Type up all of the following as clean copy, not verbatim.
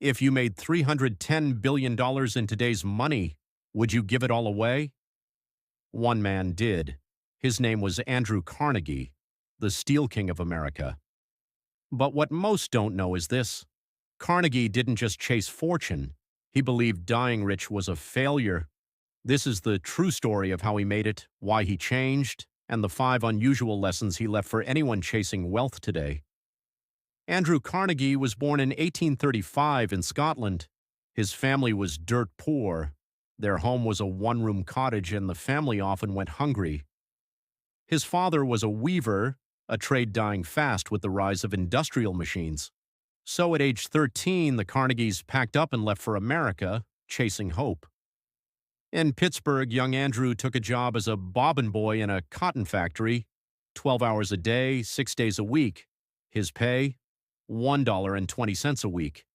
If you made $310 billion in today's money, would you give it all away? One man did. His name was Andrew Carnegie, the Steel King of America. But what most don't know is this. Carnegie didn't just chase fortune. He believed dying rich was a failure. This is the true story of how he made it, why he changed, and the 5 unusual lessons he left for anyone chasing wealth today. Andrew Carnegie was born in 1835 in Scotland. His family was dirt poor. Their home was a one-room cottage, and the family often went hungry. His father was a weaver, a trade dying fast with the rise of industrial machines. So at age 13, the Carnegies packed up and left for America, chasing hope. In Pittsburgh, young Andrew took a job as a bobbin boy in a cotton factory, 12 hours a day, 6 days a week. His pay, $1.20 a week.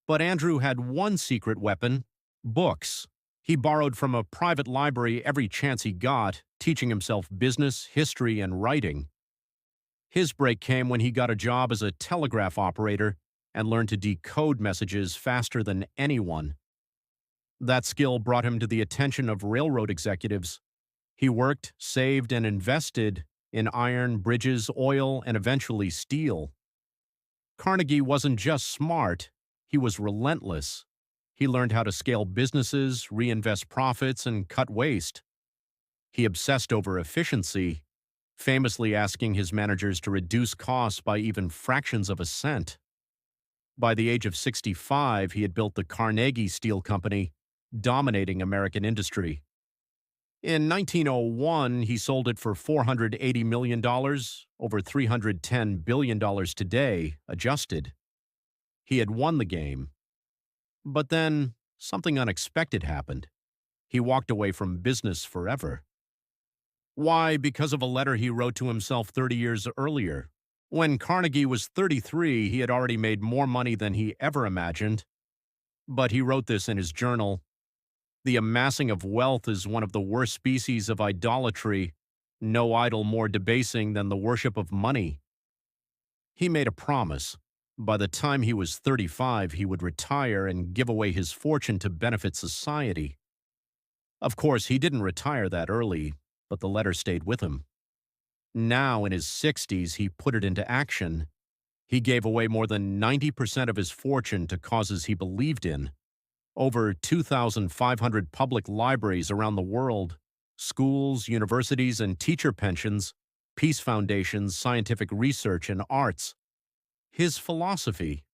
But Andrew had one secret weapon: books. He borrowed from a private library every chance he got, teaching himself business, history, and writing. His break came when he got a job as a telegraph operator and learned to decode messages faster than anyone. That skill brought him to the attention of railroad executives. He worked, saved, and invested in iron, bridges, oil, and eventually steel. Carnegie wasn't just smart, he was relentless. He learned how to scale businesses, reinvest profits, and cut waste. He obsessed over efficiency, famously asking his managers to reduce costs by even fractions of a cent. By the age of 65, he had built the Carnegie Steel Company, dominating American industry. In 1901, he sold it for $480 million, over $310 billion today, adjusted. He had won the game. But then, something unexpected happened. He walked away from business forever. Why? Because of a letter he wrote to himself 30 years earlier. When Carnegie was 33, he had already made more money than he ever imagined. But he wrote this in his journal: "The amassing of wealth is one of the worst species of idolatry, no idol more debasing than the worship of money." He made a promise. By the time he was 35, he would retire and give away his fortune to benefit society. Of course, he didn't retire that early, but the letter stayed with him. Now, in his 60s, he put it into action. He gave away more than 90% of his fortune to causes he believed in. Over 2,500 public libraries around the world, schools, universities, and teacher pensions, peace foundations, scientific research, and arts. His philosophy: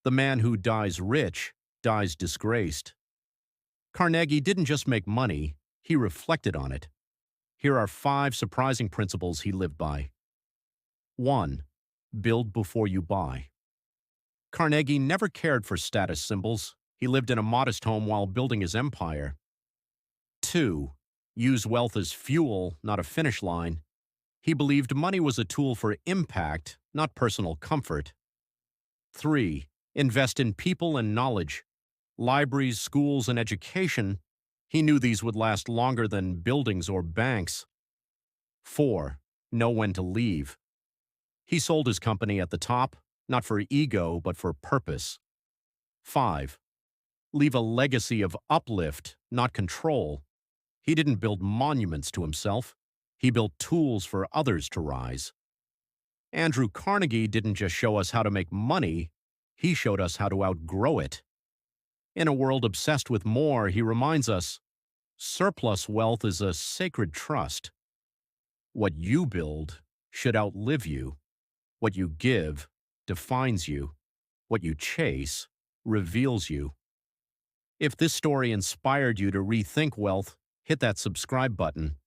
the man who dies rich dies disgraced. Carnegie didn't just make money, he reflected on it. Here are 5 surprising principles he lived by. 1. Build before you buy. Carnegie never cared for status symbols. He lived in a modest home while building his empire. 2. Use wealth as fuel, not a finish line. He believed money was a tool for impact, not personal comfort. 3. Invest in people and knowledge. Libraries, schools, and education. He knew these would last longer than buildings or banks. 4. Know when to leave. He sold his company at the top, not for ego, but for purpose. 5. Leave a legacy of uplift, not control. He didn't build monuments to himself. He built tools for others to rise. Andrew Carnegie didn't just show us how to make money, he showed us how to outgrow it. In a world obsessed with more, he reminds us, surplus wealth is a sacred trust. What you build should outlive you. What you give defines you. What you chase reveals you. If this story inspired you to rethink wealth, hit that subscribe button.